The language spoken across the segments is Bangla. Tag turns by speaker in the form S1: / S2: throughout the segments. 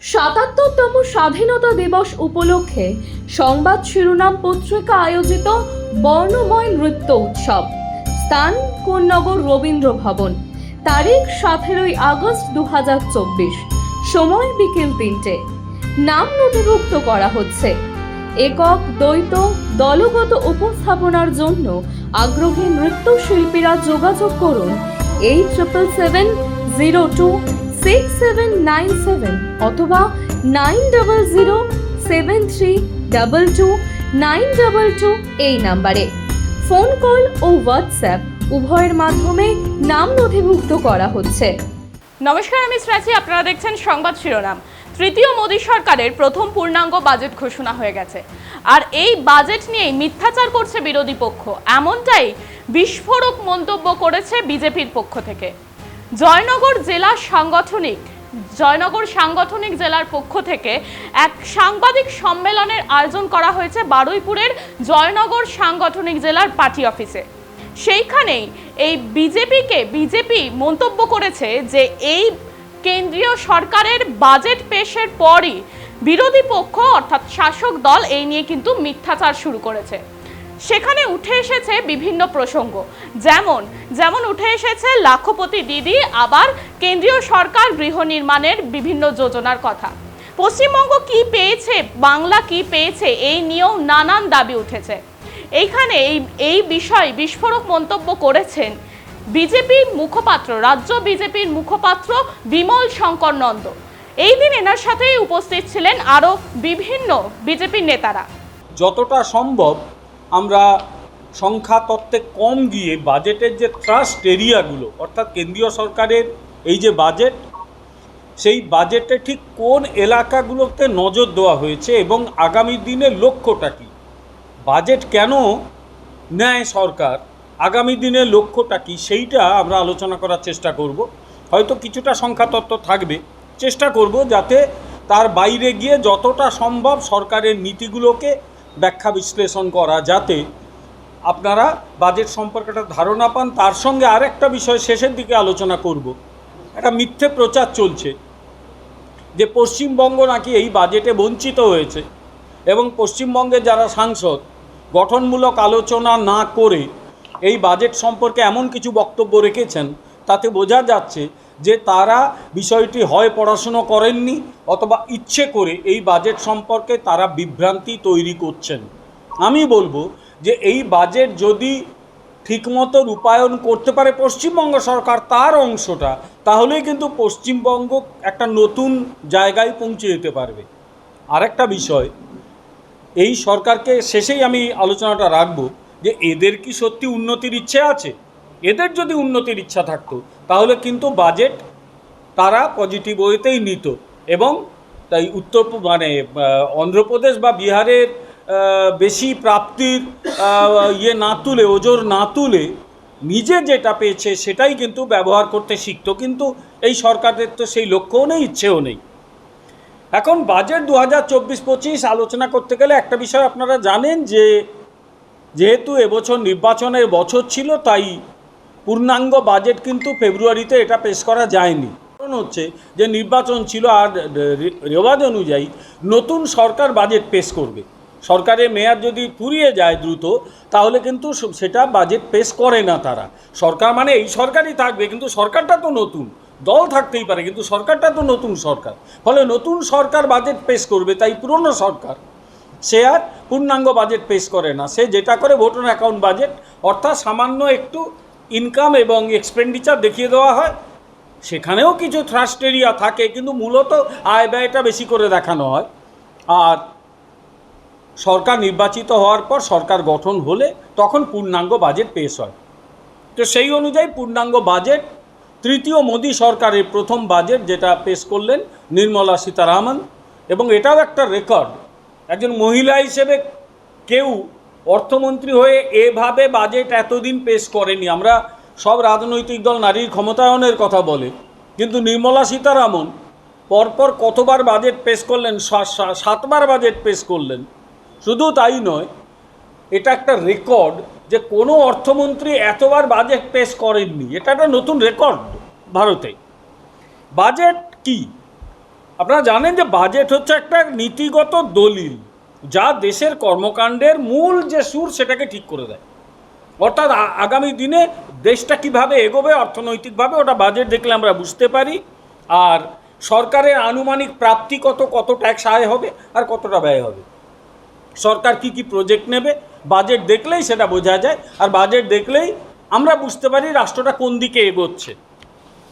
S1: ৭৭তম স্বাধীনতা দিবস উপলক্ষে সংবাদ শিরোনাম পত্রিকা আয়োজিত বর্ণময় নৃত্য উৎসব। স্থান কোন্নগর রবীন্দ্র ভবন। তারিখ 17ই আগস্ট 2024। সময় বিকেল 3টে। নাম নথিভুক্ত করা হচ্ছে। একক, দ্বৈত, দলগত উপস্থাপনার জন্য আগ্রহী নৃত্যশিল্পীরা যোগাযোগ করুন 8770267797 অথবা 9007322922 এই নাম্বারে। ফোন কল ও হোয়াটসঅ্যাপ উভয়ের মাধ্যমে নাম নথিভুক্ত করা হচ্ছে।
S2: নমস্কার, আমি শ্রাচি। আপনারা দেখছেন সংবাদ শিরোনাম। তৃতীয় মোদী সরকারের প্রথম পূর্ণাঙ্গ বাজেট ঘোষণা হয়ে গেছে, আর এই বাজেট নিয়েই মিথ্যাচার করছে বিরোধী পক্ষ, এমনটাই বিস্ফোরক মন্তব্য করেছে বিজেপির পক্ষ থেকে। জয়নগর সাংগঠনিক জেলার পক্ষ থেকে এক সাংবাদিক সম্মেলনের আয়োজন করা হয়েছে বারুইপুরের জয়নগর সাংগঠনিক জেলার পার্টি অফিসে। সেইখানেই এই বিজেপি মন্তব্য করেছে যে এই কেন্দ্রীয় সরকারের বাজেট পেশের পরই বিরোধী পক্ষ অর্থাৎ শাসক দল এই নিয়ে কিন্তু মিথ্যাচার শুরু করেছে। সেখানে উঠে এসেছে বিভিন্ন প্রসঙ্গ, যেমন উঠে এসেছে লাখপতি দিদি, আবার কেন্দ্রীয় সরকার গৃহ নির্মাণের বিভিন্ন যোজনার কথা। পশ্চিমবঙ্গ কি পেয়েছে, বাংলা কি পেয়েছে, এই নিয়েও নানান দাবি উঠেছে। এইখানে এই বিষয়ে বিস্ফোরক মন্তব্য করেছেন রাজ্য বিজেপির মুখপাত্র বিমল শঙ্কর নন্দ। এই দিন এনার সাথেই উপস্থিত ছিলেন আরও বিভিন্ন বিজেপির নেতারা।
S3: যতটা সম্ভব আমরা সংখ্যা তত্ত্বে কম গিয়ে বাজেটের যে ট্রাস্ট এরিয়াগুলো, অর্থাৎ কেন্দ্রীয় সরকারের এই যে বাজেট, সেই বাজেটে ঠিক কোন এলাকাগুলোতে নজর দেওয়া হয়েছে এবং আগামী দিনের লক্ষ্যটা কী, বাজেট কেন নেয় সরকার, আগামী দিনের লক্ষ্যটা কী, সেইটা আমরা আলোচনা করার চেষ্টা করব। হয়তো কিছুটা সংখ্যাতত্ত্ব থাকবে, চেষ্টা করব যাতে তার বাইরে গিয়ে যতটা সম্ভব সরকারের নীতিগুলোকে ব্যাখ্যা বিশ্লেষণ করা, যাতে আপনারা বাজেট সম্পর্কে একটা ধারণা পান। তার সঙ্গে আরেকটা বিষয় শেষের দিকে আলোচনা করব। একটা মিথ্যে প্রচার চলছে যে পশ্চিমবঙ্গ নাকি এই বাজেটে বঞ্চিত হয়েছে, এবং পশ্চিমবঙ্গের যারা সাংসদ গঠনমূলক আলোচনা না করে এই বাজেট সম্পর্কে এমন কিছু বক্তব্য রেখেছেন, তাতে বোঝা যাচ্ছে যে তারা বিষয়টি হয় পড়াশুনো করেননি অথবা ইচ্ছে করে এই বাজেট সম্পর্কে তারা বিভ্রান্তি তৈরি করছেন। আমি বলবো যে এই বাজেট যদি ঠিকমতো রূপায়ণ করতে পারে পশ্চিমবঙ্গ সরকার তার অংশটা, তাহলেই কিন্তু পশ্চিমবঙ্গ একটা নতুন জায়গায় পৌঁছে যেতে পারবে। আরেকটা বিষয়, এই সরকারকে শেষেই আমি আলোচনাটা রাখবো যে এদের কি সত্যি উন্নতির ইচ্ছে আছে? এদের যদি উন্নতির ইচ্ছা থাকতো তাহলে কিন্তু বাজেট তারা পজিটিভ ওয়েতেই নিত, এবং তাই অন্ধ্রপ্রদেশ বা বিহারের বেশি প্রাপ্তির ওজোর না তুলে নিজে যেটা পেয়েছে সেটাই কিন্তু ব্যবহার করতে শিখত। কিন্তু এই সরকারের তো সেই লক্ষ্যও নেই, ইচ্ছেও নেই। এখন বাজেট 2024-25 আলোচনা করতে গেলে একটা বিষয় আপনারা জানেন যে যেহেতু এবছর নির্বাচনের বছর ছিল, তাই পূর্ণাঙ্গ বাজেট কিন্তু ফেব্রুয়ারিতে এটা পেশ করা যায়নি। কারণ হচ্ছে যে নির্বাচন ছিল, আর রেওয়াজ অনুযায়ী নতুন সরকার বাজেট পেশ করবে। সরকারের মেয়াদ যদি ফুরিয়ে যায় দ্রুত, তাহলে কিন্তু সেটা বাজেট পেশ করে না তারা। সরকার মানে এই সরকারই থাকবে, কিন্তু সরকারটা তো নতুন, দল থাকতেই পারে কিন্তু সরকারটা তো নতুন সরকার। ফলে নতুন সরকার বাজেট পেশ করবে, তাই পুরনো সরকার সে আর পূর্ণাঙ্গ বাজেট পেশ করে না। সে যেটা করে ভোটার অ্যাকাউন্ট বাজেট, অর্থাৎ সামান্য একটু ইনকাম এবং এক্সপেন্ডিচার দেখিয়ে দেওয়া হয়। সেখানেও কিছু থ্রাস্ট এরিয়া থাকে, কিন্তু মূলত আয় ব্যয়টা বেশি করে দেখানো হয়। আর সরকার নির্বাচিত হওয়ার পর, সরকার গঠন হলে তখন পূর্ণাঙ্গ বাজেট পেশ হয়। তো সেই অনুযায়ী পূর্ণাঙ্গ বাজেট তৃতীয় মোদী সরকারের প্রথম বাজেট যেটা পেশ করলেন নির্মলা সীতারামন, এবং এটাও একটা রেকর্ড। একজন মহিলা হিসেবে কেউ অর্থমন্ত্রী হয়ে এভাবে বাজেট এতদিন পেশ করেনি। আমরা সব রাজনৈতিক দল নারীর ক্ষমতায়নের কথা বলে, কিন্তু নির্মলা সীতারামন পরপর কতবার বাজেট পেশ করলেন? 7বার বাজেট পেশ করলেন। শুধু তাই নয়, এটা একটা রেকর্ড যে কোনো অর্থমন্ত্রী এতবার বাজেট পেশ করেননি। এটা একটা নতুন রেকর্ড ভারতে। বাজেট কি? আপনারা জানেন যে বাজেট হচ্ছে একটা নীতিগত দলিল, যা দেশের কর্মকাণ্ডের মূল যে সুর সেটাকে ঠিক করে দেয়। অর্থাৎ আগামী দিনে দেশটা কিভাবে এগোবে অর্থনৈতিকভাবে, ওটা বাজেট দেখলে আমরা বুঝতে পারি। আর সরকারের আনুমানিক প্রাপ্তি কত ট্যাক্স আয় হবে আর কতটা ব্যয় হবে, সরকার কি কি প্রজেক্ট নেবে, বাজেট দেখলেই সেটা বোঝা যায়। আর বাজেট দেখলেই আমরা বুঝতে পারি রাষ্ট্রটা কোন দিকে এগোচ্ছে।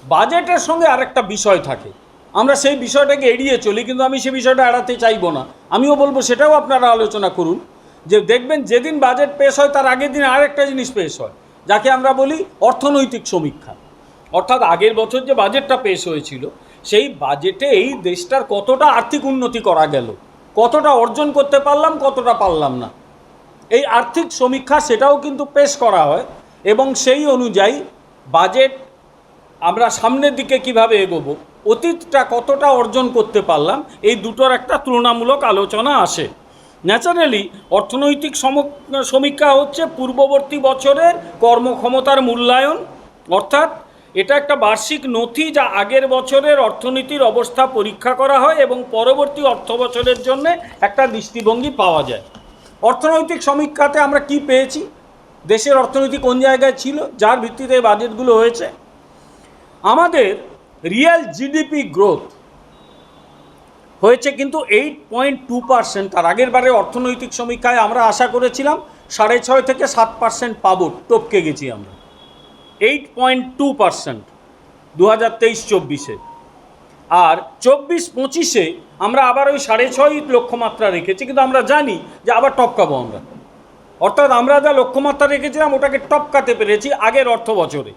S3: বাজেটের সঙ্গে আরেকটা বিষয় থাকে, আমরা সেই বিষয়টাকে এড়িয়ে চলি, কিন্তু আমি সেই বিষয়টা এড়াতে চাইবো না। আমিও বলবো সেটাও আপনারা আলোচনা করুন, যে দেখবেন যেদিন বাজেট পেশ হয় তার আগের দিন আরেকটা জিনিস পেশ হয়, যাকে আমরা বলি অর্থনৈতিক সমীক্ষা। অর্থাৎ আগের বছর যে বাজেটটা পেশ হয়েছিল, সেই বাজেটে এই দেশটার কতটা আর্থিক উন্নতি করা গেল, কতটা অর্জন করতে পারলাম, কতটা পারলাম না, এই আর্থিক সমীক্ষা সেটাও কিন্তু পেশ করা হয়। এবং সেই অনুযায়ী বাজেট আমরা সামনের দিকে কিভাবে এগোবো, অতীতটা কতটা অর্জন করতে পারলাম, এই দুটোর একটা তুলনামূলক আলোচনা আসে। ন্যাচারালি অর্থনৈতিক সমীক্ষা হচ্ছে পূর্ববর্তী বছরের কর্মক্ষমতার মূল্যায়ন, অর্থাৎ এটা একটা বার্ষিক নথি যা আগের বছরের অর্থনীতির অবস্থা পরীক্ষা করা হয় এবং পরবর্তী অর্থ বছরের জন্য একটা দৃষ্টিভঙ্গি পাওয়া যায়। অর্থনৈতিক সমীক্ষাতে আমরা কি পেয়েছি, দেশের অর্থনীতি কোন জায়গায় ছিল, যার ভিত্তিতে বাজেটগুলো হয়েছে। আমাদের রিয়েল জিডিপি গ্রোথ হয়েছে কিন্তু 8.2%। তার আগের বারে অর্থনৈতিক সমীক্ষায় আমরা আশা করেছিলাম 6.5 থেকে 7% পাবো, টপকে গেছি আমরা 8.2% 2023-24-এ। আর 24-25-এ আমরা আবার ওই 6.5 লক্ষ্যমাত্রা রেখেছি, কিন্তু আমরা জানি যে আবার টপকাবো আমরা। অর্থাৎ আমরা যা লক্ষ্যমাত্রা রেখেছিলাম ওটাকে টপকাতে পেরেছি আগের অর্থ বছরে।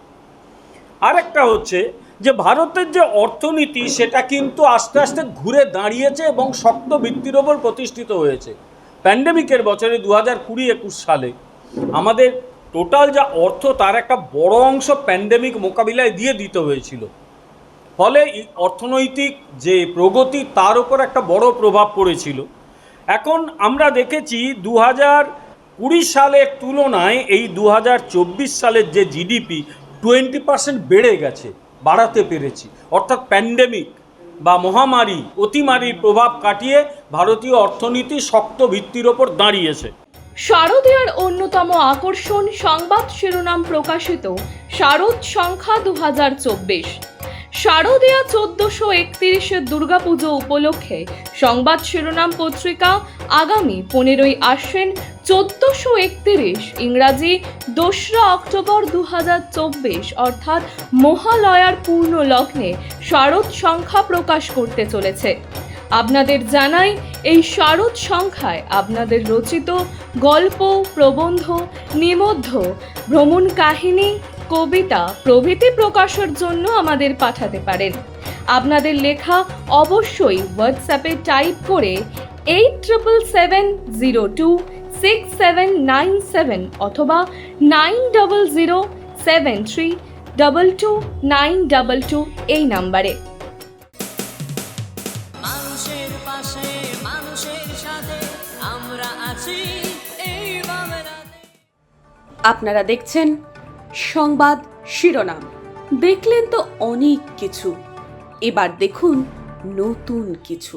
S3: আরেকটা হচ্ছে যে ভারতের যে অর্থনীতি সেটা কিন্তু আস্তে আস্তে ঘুরে দাঁড়িয়েছে এবং শক্ত ভিত্তির ওপর প্রতিষ্ঠিত হয়েছে। প্যান্ডেমিকের বছরে 2020-21 সালে আমাদের টোটাল যা অর্থ তার একটা বড় অংশ প্যান্ডেমিক মোকাবিলায় দিয়ে দিতে হয়েছিল, ফলে অর্থনৈতিক যে প্রগতি তার উপর একটা বড় প্রভাব পড়েছিল। এখন আমরা দেখেছি 2020 সালের তুলনায় এই 2024 সালের যে জিডিপি 20% বেড়ে গেছে, বাড়াতে পেরেছি। অর্থাৎ প্যান্ডেমিক বা মহামারী অতিমারির প্রভাব কাটিয়ে ভারতীয় অর্থনীতি শক্ত ভিত্তির ওপর দাঁড়িয়েছে।
S1: শারদীয়ার অন্যতম আকর্ষণ সংবাদ শিরোনাম প্রকাশিত শারদ সংখ্যা 2024। শারদীয়া 1431 দুর্গাপুজো উপলক্ষে সংবাদ শিরোনাম পত্রিকা আগামী 15ই আশ্বিন 1431 ইংরাজি 2রা অক্টোবর 2024 অর্থাৎ মহালয়ার পূর্ণ লগ্নে শারদ সংখ্যা প্রকাশ করতে চলেছে। আপনাদের জানাই, এই শারদ সংখ্যায় আপনাদের রচিত গল্প, প্রবন্ধ, নিবন্ধ, ভ্রমণ কাহিনী, কবিতা প্রভৃতি প্রকাশের জন্য আমাদের পাঠাতে পারেন। আপনাদের লেখা অবশ্যই হোয়াটসঅ্যাপে টাইপ করে 87026797 অথবা 9007322922 এই নাম্বারে।
S4: মানুষের পাশে মানুষের সাথে আমরা আছি এই বাংলাতে।
S5: আপনারা দেখছেন সংবাদ শিরোনাম। দেখলেন তো অনেক কিছু, এবার দেখুন নতুন কিছু।